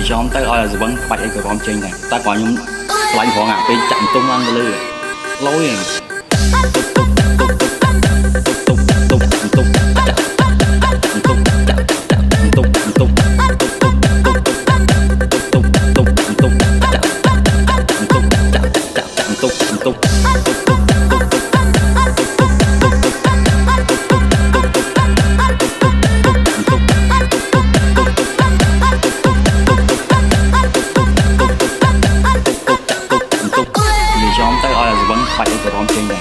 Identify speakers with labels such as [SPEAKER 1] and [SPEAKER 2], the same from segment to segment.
[SPEAKER 1] xóm tới ơi là vẫn phải cái con trên này ta có những lạnh khoảng à cái chặn tung ăn lư lối này xóm tới ơi là vẫn phải cái con trên này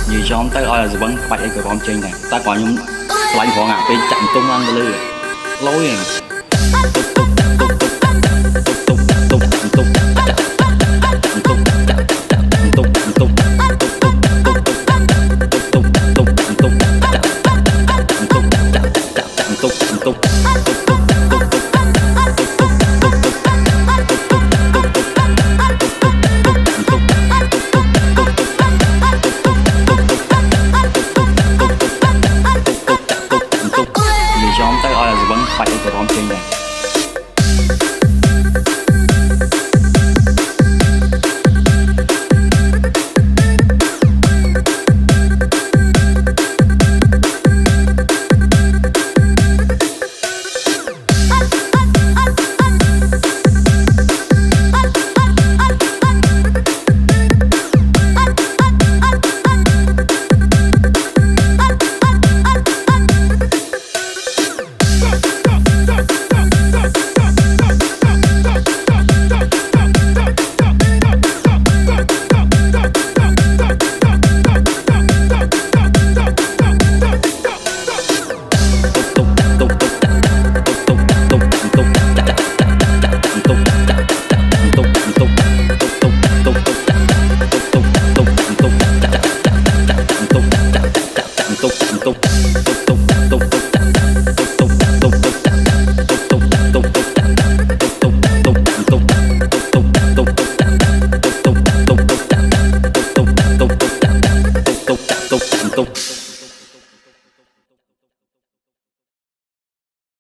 [SPEAKER 1] vì xóm tới ơi là vẫn phải cái con trên này ta có những lạnh khoảng à cái chặn tung ăn lư lối này xóm tới ơi là vẫn phải cái con trên này tục